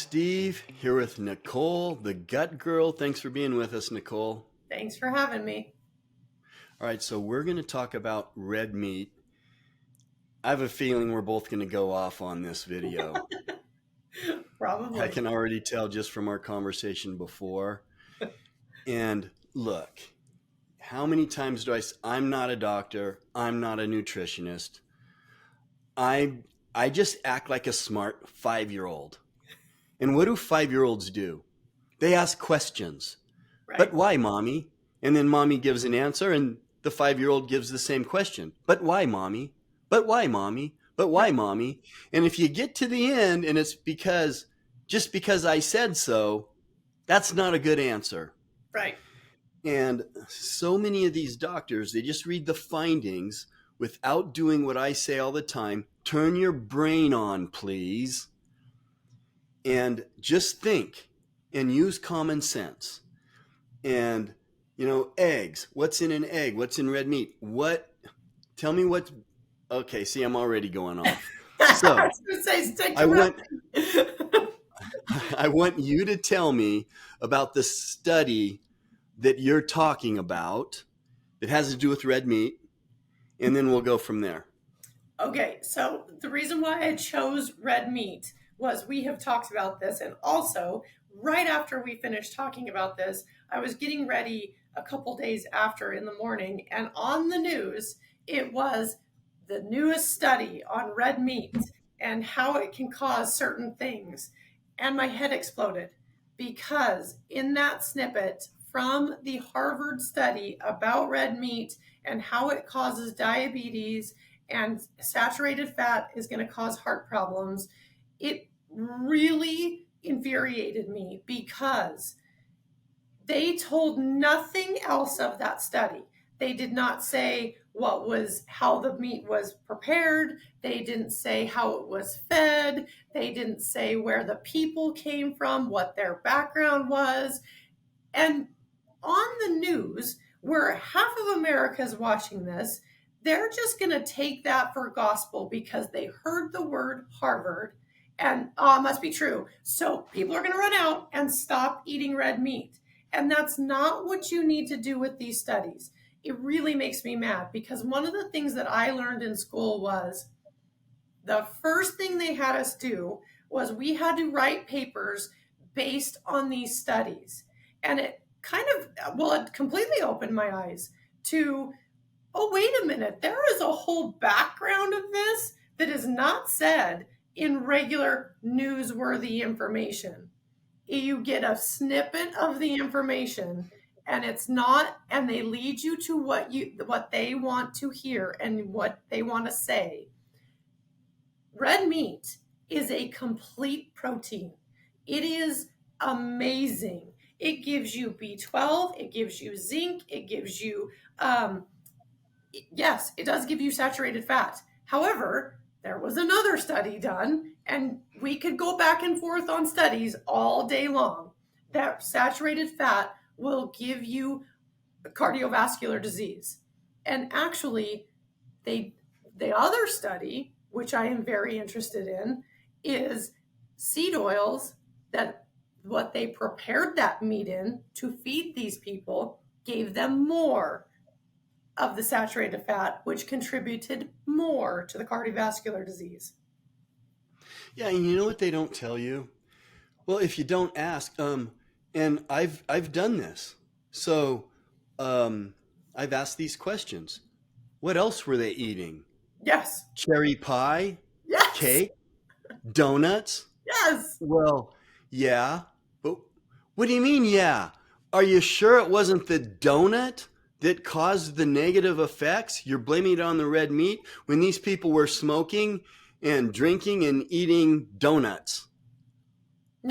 Steve, here with Nicole, the gut girl. Thanks for being with us, Nicole. Thanks for having me. All right, so we're going to talk about red meat. I have a feeling we're both going to go off on this video. I Probably. can already tell just from our conversation before. And look, how many times I'm not a doctor, I'm not a nutritionist. I I just act like a smart 5-year-old. And what do 5-year-olds do? They ask questions. But Right. why, mommy? And then mommy gives an answer, and the 5-year-old gives the same question. But why, mommy? But why, mommy? But why, Right. mommy? And if you get to the end and it's just because I said so, that's not a good answer. Right. And so many of these doctors, they just read the findings without doing what I say all the time: turn your brain on, please, and just think and use common sense. And eggs, what's in an egg? What's in red meat? Tell me what. Okay, see, I'm already going off. I So was going to say, stick i to want it. I want you to tell me about the study that you're talking about that has to do with red meat, and then we'll go from there. Okay, so the reason why I chose red meat was we have talked about this, and also right after we finished talking about this, I was getting ready a couple days after in the morning, and on the news, it was the newest study on red meat and how it can cause certain things. And my head exploded because in that snippet from the Harvard study about red meat and how it causes diabetes and saturated fat is going to cause heart problems, it really infuriated me because they told nothing else of that study. They did not say how the meat was prepared. They didn't say how it was fed. They didn't say where the people came from, what their background was. And on the news, where half of America is watching this, they're just going to take that for gospel because they heard the word Harvard and, oh, it must be true. So people are going to run out and stop eating red meat. And that's not what you need to do with these studies. It really makes me mad because one of the things that I learned in school was the first thing they had us do was we had to write papers based on these studies. And it it completely opened my eyes to, oh, wait a minute, there is a whole background of this that is not said in regular newsworthy information. You get a snippet of the information and it's not, and they lead you to what they want to hear and what they want to say. Red meat is a complete protein. It is amazing. It gives you B12, it gives you zinc, it gives you, yes, it does give you saturated fat. However, there was another study done, and we could go back and forth on studies all day long, that saturated fat will give you cardiovascular disease. And actually, they the other study, which I am very interested in, is seed oils that what they prepared that meat in to feed these people gave them more of the saturated fat, which contributed more to the cardiovascular disease. Yeah, and you know what they don't tell you? Well, if you don't ask, and I've done this. So, um, I've asked these questions. What else were they eating? Yes, Cherry pie, yes, cake, donuts? yes. Well, yeah, but what do you mean, yeah? Are you sure it wasn't the donut that caused the negative effects? You're blaming it on the red meat when these people were smoking and drinking and eating donuts.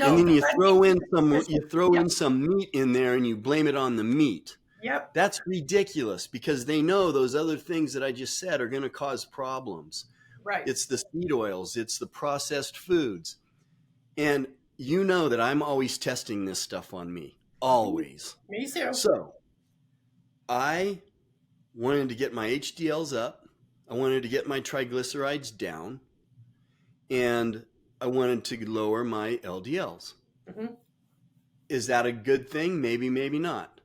And No, then the red meat was you deficient. throw Yep, in some meat in there and you blame it on the meat. yep, That's ridiculous because they know those other things that I just said are going to cause problems. right. It's the seed oils, it's the processed foods. And you know that I'm always testing this stuff on me, Me, always. me too. So I wanted to get my HDLs up. I wanted to get my triglycerides down. And I wanted to lower my LDLs. Mm-hmm. Is that a good thing? Maybe, maybe not.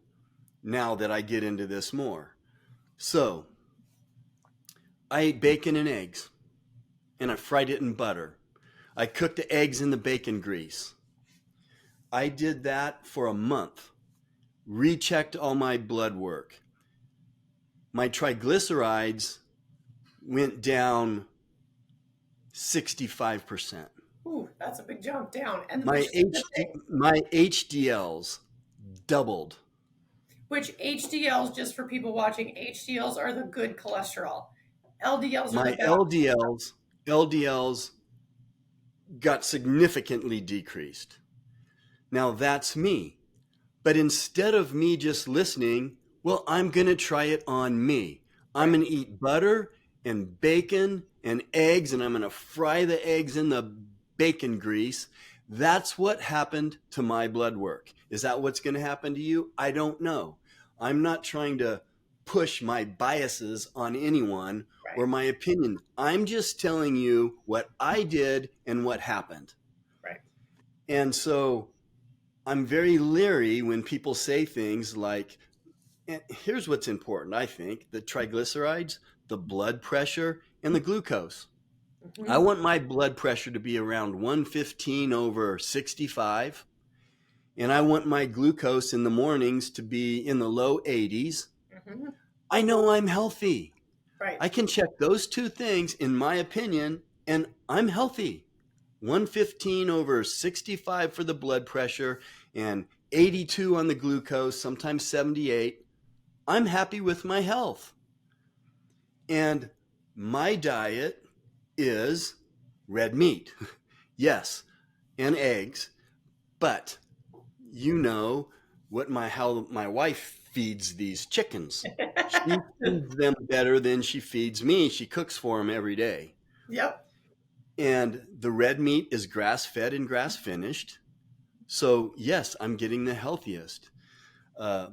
Now that I get into this more. So I ate bacon and eggs, and I fried it in butter. I cooked the eggs in the bacon grease. I did that for a month, rechecked all my blood work. My triglycerides went down 65%. Ooh, that's a big jump down. And My my HDLs doubled. which HDLs, just for people watching, HDLs are the good cholesterol. LDLs are the My bad. LDLs got significantly decreased. Now that's me. But instead of me just listening, well, I'm going to try it on me. I'm Right, going to eat butter and bacon and eggs, and I'm going to fry the eggs in the bacon grease. That's what happened to my blood work. Is that what's going to happen to you? I don't know. I'm not trying to push my biases on anyone or right, my opinion. I'm just telling you what I did and what happened. right. And so I'm very leery when people say things like, and here's what's important, I think: the triglycerides, the blood pressure, and the glucose. I Mm-hmm. want my blood pressure to be around 115 over 65, and I want my glucose in the mornings to be in the low 80s. Mm-hmm. I know I'm healthy. Right. I can check those two things, in my opinion, and I'm healthy. 115 over 65 for the blood pressure and 82 on the glucose, sometimes 78. I'm happy with my health. And my diet is red meat, yes, and eggs, but you know what my how my wife feeds these chickens. She feeds them better than she feeds me. She cooks for them every day. Yep. And the red meat is grass fed and grass finished. So, yes, I'm getting the healthiest uh,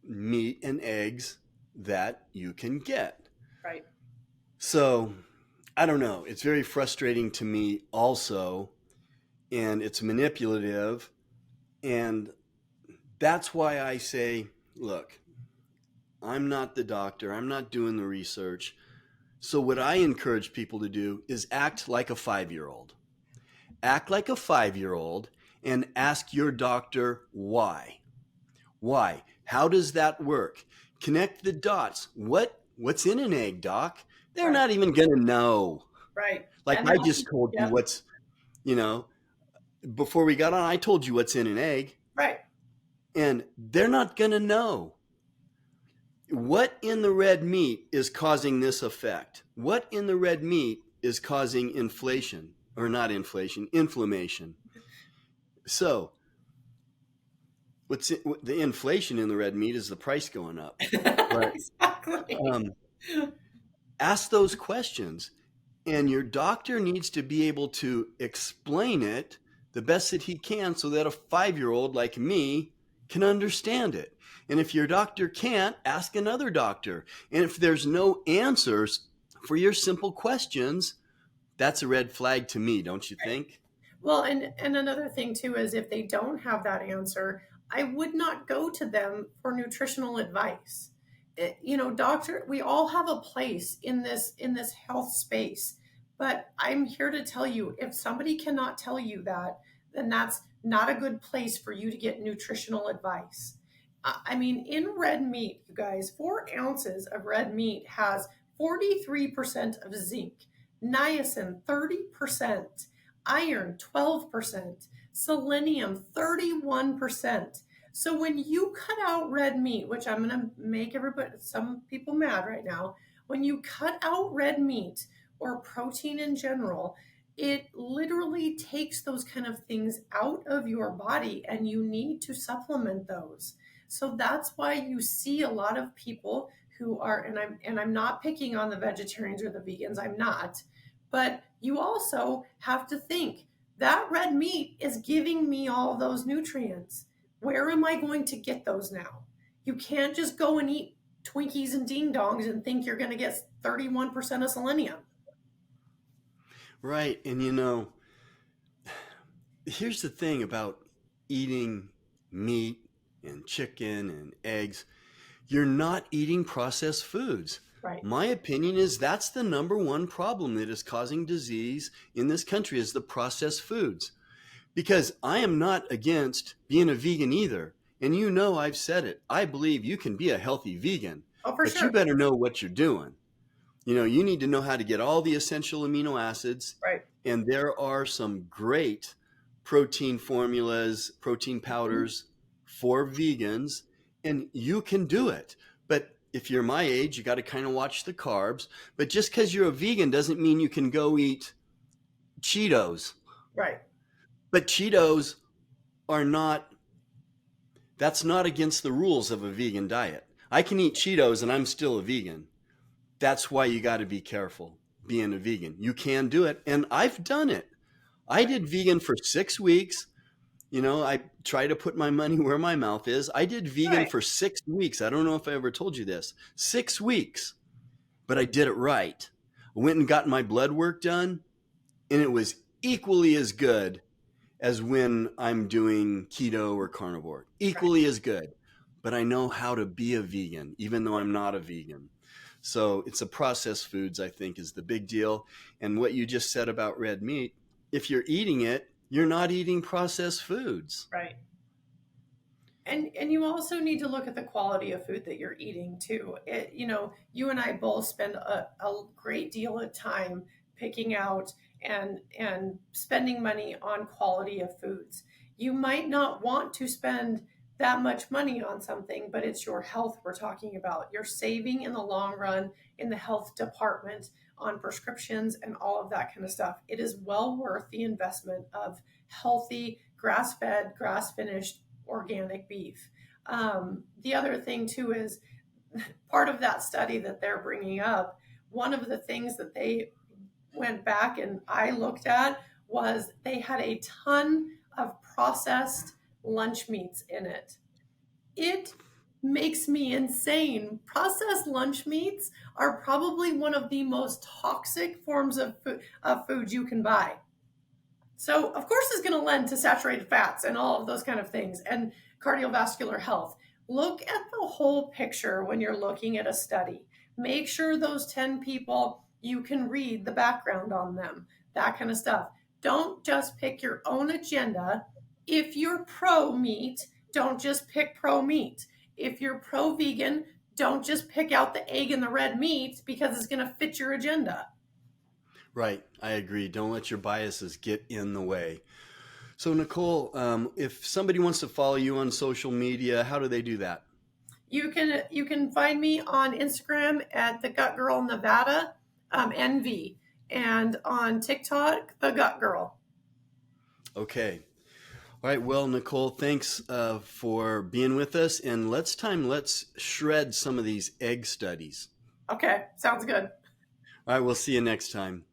meat and eggs that you can get. Right. So, I don't know. It's very frustrating to me also, and it's manipulative. And that's why I say, look, I'm not the doctor, I'm not doing the research. So, what I encourage people to do is act like a 5-year-old. Act like a 5-year-old and ask your doctor why. Why? How does that work? Connect the dots. What's in an egg, doc? They're Right. not even going to know. Right. Like And I that's, just told you yep. what's, you know, before we got on, I told you what's in an egg, Right. and they're not going to know. What in the red meat is causing this effect? What in the red meat is causing inflation, or not inflation, inflammation? So, the inflation in the red meat is the price going up. But Exactly. um, ask those questions, and your doctor needs to be able to explain it the best that he can so that a 5-year-old like me can understand it. And if your doctor can't, ask another doctor. And if there's no answers for your simple questions, that's a red flag to me, don't you Right. think? Well, and another thing too is if they don't have that answer, I would not go to them for nutritional advice. Doctor, we all have a place in this health space, but I'm here to tell you if somebody cannot tell you that, then that's not a good place for you to get nutritional advice. I mean, in red meat, you guys, 4 ounces of red meat has 43% of zinc, niacin 30%, iron 12%, selenium 31%. So when you cut out red meat, which I'm going to make everybody some people mad right now, when you cut out red meat or protein in general, it literally takes those kind of things out of your body and you need to supplement those. So that's why you see a lot of people who are, and I'm not picking on the vegetarians or the vegans, I'm not, but you also have to think that red meat is giving me all those nutrients. Where am I going to get those now? You can't just go and eat Twinkies and ding dongs and think you're going to get 31% of selenium. Right. And here's the thing about eating meat and chicken and eggs. You're not eating processed foods. Right. My opinion is that's the number one problem that is causing disease in this country is the processed foods. Because I am not against being a vegan either. And you know I've said it. I believe you can be a healthy vegan, Oh, for but you sure. better know what you're doing. You need to know how to get all the essential amino acids, Right. and there are some great protein formulas, protein Mhm. powders for vegans, and you can do it. But if you're my age, you got to kind of watch the carbs. But just because you're a vegan doesn't mean you can go eat Cheetos. Right. But Cheetos are not, that's not against the rules of a vegan diet. I can eat Cheetos and I'm still a vegan. That's why you got to be careful being a vegan. You can do it, and I've done it. I Right. did vegan for 6 weeks. I try to put my money where my mouth is. I did vegan Right. for 6 weeks. I don't know if I ever told you this. 6 weeks, but I did it right. I went and got my blood work done, and it was equally as good as when I'm doing keto or carnivore. Right. Equally as good. But I know how to be a vegan, even though Right. I'm not a vegan. So it's the processed foods, I think, is the big deal. And what you just said about red meat, if you're eating it, you're not eating processed foods. Right. And you also need to look at the quality of food that you're eating too. You and I both spend a great deal of time picking out and spending money on quality of foods. You might not want to spend that much money on something, but it's your health we're talking about. You're saving in the long run in the health department on prescriptions and all of that kind of stuff. It is well worth the investment of healthy, grass fed, grass finished organic beef. The other thing too is part of that study that they're bringing up. One of the things that they went back and I looked at was they had a ton of processed lunch meats in it. It makes me insane. Processed lunch meats are probably one of the most toxic forms of food you can buy. So, of course, it's going to lend to saturated fats and all of those kind of things and cardiovascular health. Look at the whole picture when you're looking at a study. Make sure those 10 people, you can read the background on them, that kind of stuff. Don't just pick your own agenda. If you're pro meat, don't just pick pro meat. If you're pro vegan, don't just pick out the egg and the red meat because it's going to fit your agenda. Right. I agree. Don't let your biases get in the way. So, Nicole, if somebody wants to follow you on social media, how do they do that? You can find me on Instagram at the Gut Girl Nevada, NV, and on TikTok, the Gut Girl. Okay. All right. Well, Nicole, thanks for being with us. And let's shred some of these egg studies. Okay, sounds good. All right. We'll see you next time.